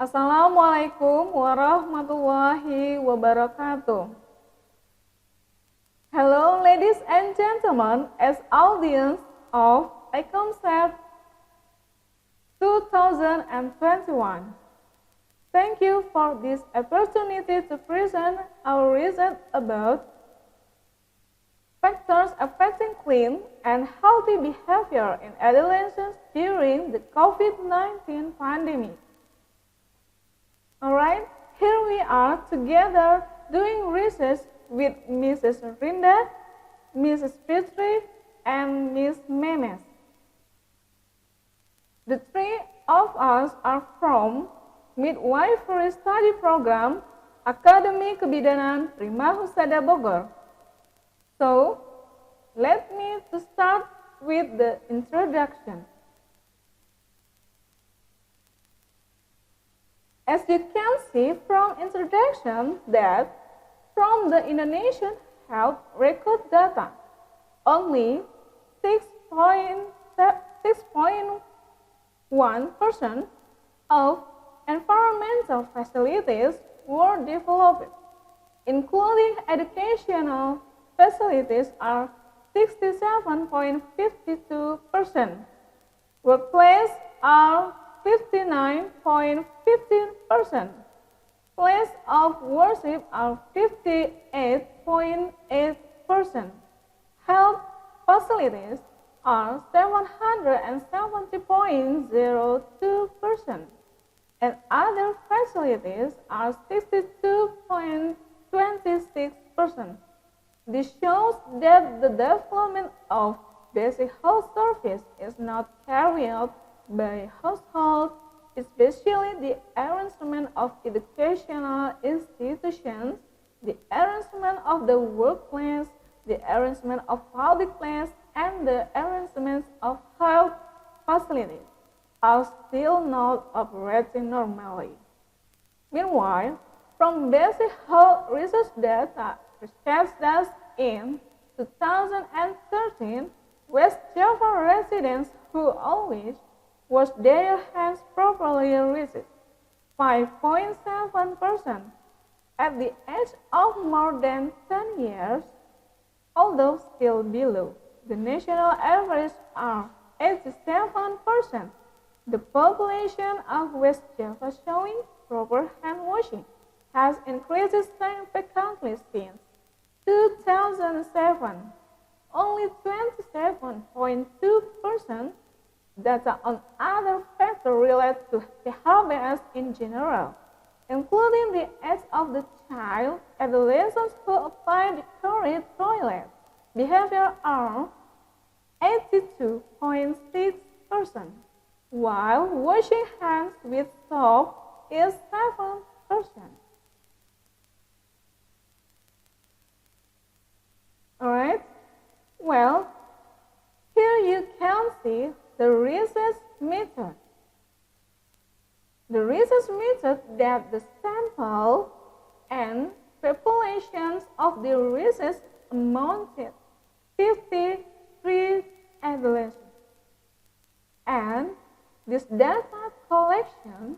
Assalamualaikum warahmatullahi wabarakatuh. Hello ladies and gentlemen, as audience of ICComSET 2021. Thank you for this opportunity to present our result about factors affecting clean and healthy behavior in adolescents during the COVID-19 pandemic. Alright, here we are together doing research with Mrs. Rinda, Mrs. Fitria, and Ms. Menes. The three of us are from Midwifery Study Program, Akademi Kebidanan Prima Husada Bogor. So, let me to start with the introduction. As you can see from introduction that from the Indonesian health record data, only 6.1% of environmental facilities were developed, including educational facilities are 67.52%, workplace are 59.15%, place of worship are 58.8%, health facilities are 770.02%, and other facilities are 62.26%. This shows that the development of basic health service is not carried out by households, especially the arrangement of educational institutions, the arrangement of the workplace, the arrangement of public place, and the arrangements of health facilities are still not operating normally. Meanwhile, from basic health research data researched in 2013, West Java residents who always wash their hands properly reached 5.7% at the age of more than 10 years, although still below the national average of 87%. The population of West Java showing proper hand washing has increased significantly since 2007. Only 27.2% data on other factors related to PHBS in general, including the age of the child, adolescents who apply the current toilet behavior are 82.6%, while washing hands with soap is 7%. Alright, well, here you can see the research method. The research method that the sample and populations of the research amounted 53 adolescents. And this data collection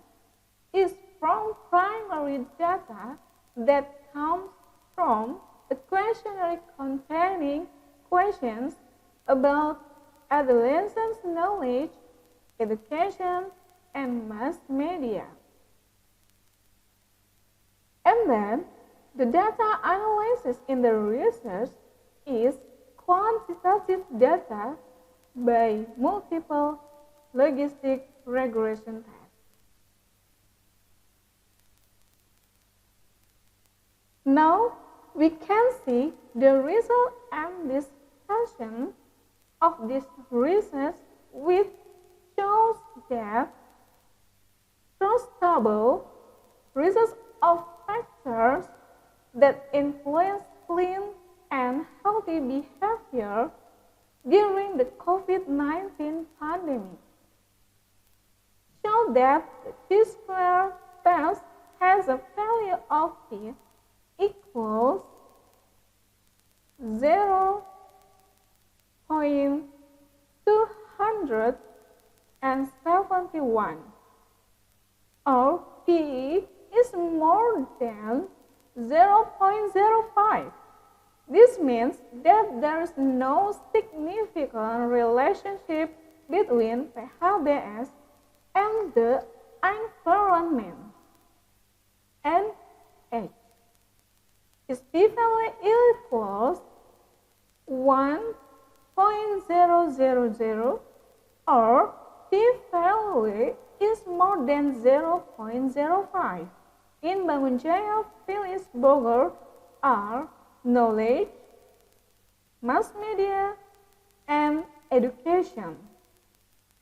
is from primary data that comes from a questionnaire containing questions about adolescents' knowledge, education, and mass media. And then, the data analysis in the research is quantitative data by multiple logistic regression tests. Now, we can see the result and discussion of this research, which shows that trustable results of factors that influence clean and healthy behavior during the COVID-19 pandemic show that the T-square test has a value of T equals 0.271 or P is more than 0.05. This means that there is no significant relationship between PHBS and the environment. And H is p-value equals 1.000 or p-value is more than 0.05. In Bangun Jaya, Phyllis Bogor are knowledge, mass media, and education.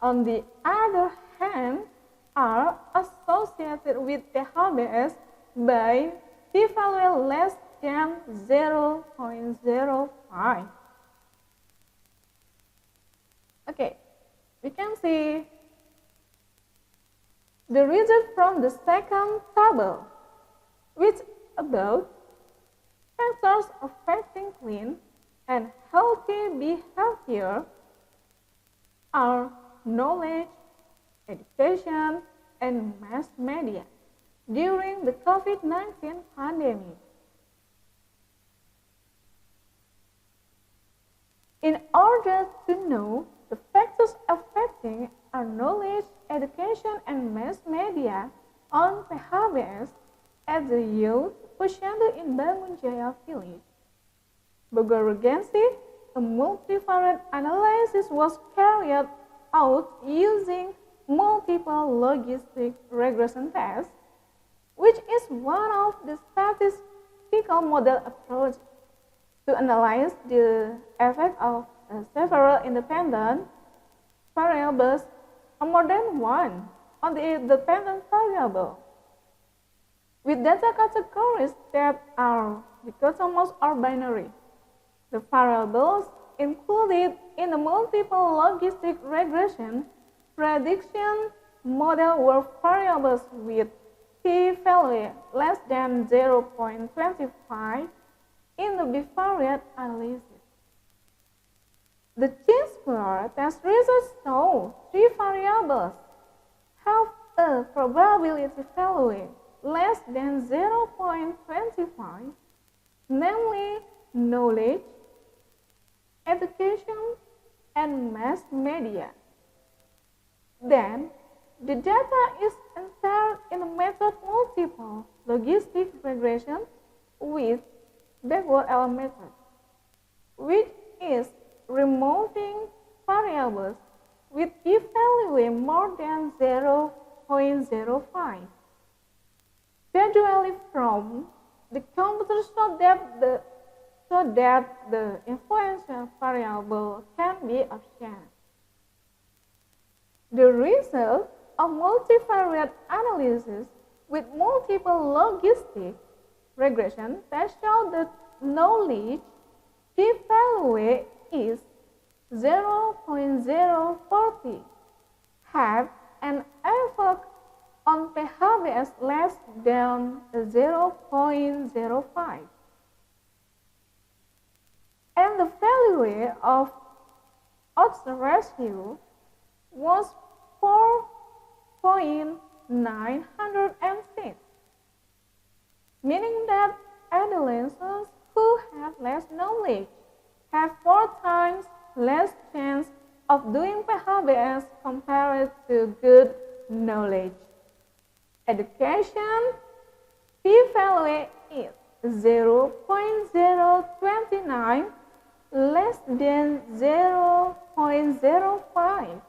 On the other hand, are associated with PHBS by p-value less than 0.05. Okay, we can see the result from the second table, which about factors affecting clean and healthy behavior are knowledge, education, and mass media during the COVID-19 pandemic. In order to know the factors affecting our knowledge, education, and mass media on PHBS at the youth posyandu in Bangun Jaya village, Bogor Regency, a multivariate analysis was carried out using multiple logistic regression tests, which is one of the statistical model approach to analyze the effect of several independent variables or more than one on the independent variable. With data categories that are dichotomous or binary, the variables included in the multiple logistic regression prediction model were variables with p-value less than 0.25 in the bivariate analysis. The chi-square test results show three variables have a probability value less than 0.25, namely knowledge, education, and mass media. Then, the data is entered in a method multiple logistic regression with backward L method, which is removing variables with p-value more than 0.05. Gradually from the computer so that the influential variable can be obtained. The result of multivariate analysis with multiple logistic regression tests show that knowledge p-value is 0.040, have an effect on PHBS less than 0.05. And the value of odds ratio was 4.906, meaning that adolescents who have less knowledge have 4 times less chance of doing PHBS compared to good knowledge. Education p-value is 0.029 less than 0.05,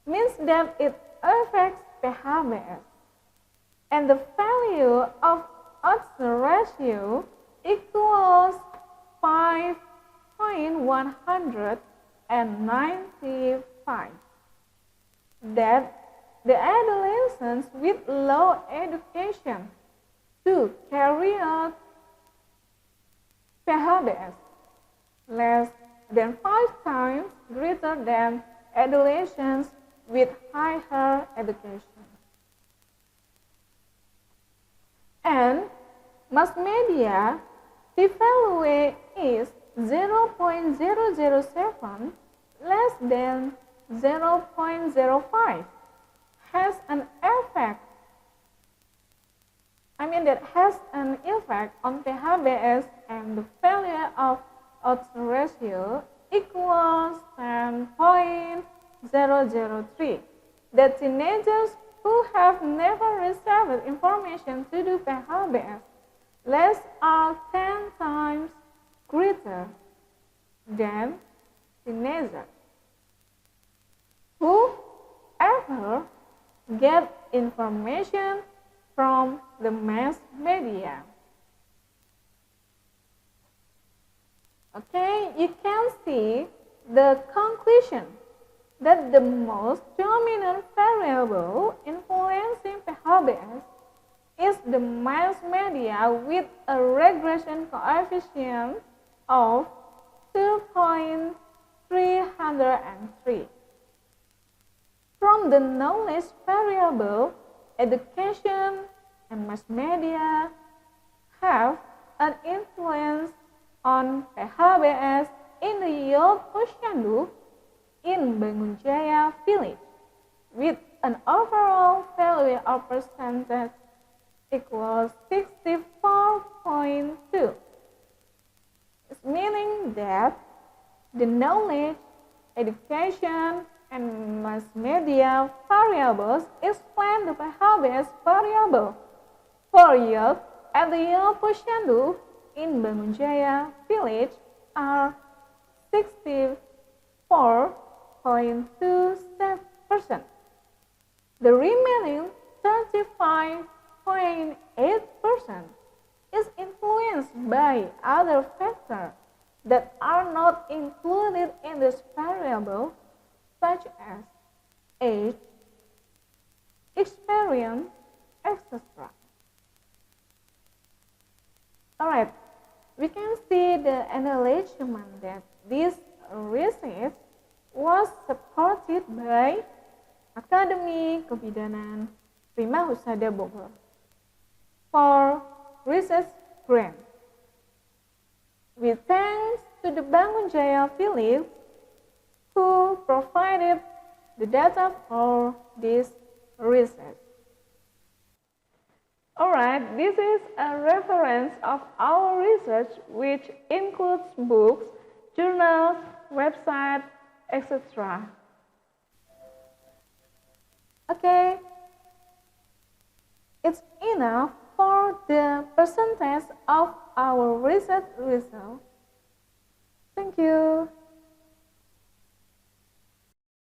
means that it affects PHBS, and the value of odds ratio equals 5.195. That the adolescents with low education to carry out PHBS less than 5 times greater than adolescents with higher education. And mass media p-value is 0.007 less than 0.05, has an effect that has an effect on PHBS, and the value of odds ratio equals 10.003. That teenagers who have never received information to do PHBS less are 10 times greater than teenagers who ever get information from the mass media. Okay, you can see the conclusion that the most dominant variable influencing PHBS is the mass media with a regression coefficient of 2.303. From the knowledge variable, education and mass media have an influence on PHBS in the youth posyandu in Bangunjaya village with an overall value of percentage equals 64.2. It's meaning that the knowledge, education, and mass media variables explain the PHBS variable for youth at the youth posyandu in Bangunjaya village are 64.27%. The remaining 35.8% is influenced by other factors that are not included in this variable, such as age, experience, etc. Alright, we can see the acknowledgement that this research was supported by Akademi Kebidanan Prima Husada Bogor for research grant. With thanks to the Bangunjaya village who provided the data for this research. Alright, this is a reference of our research which includes books, journals, websites, etc. Okay, it's enough for the percentage of our research result. Thank you.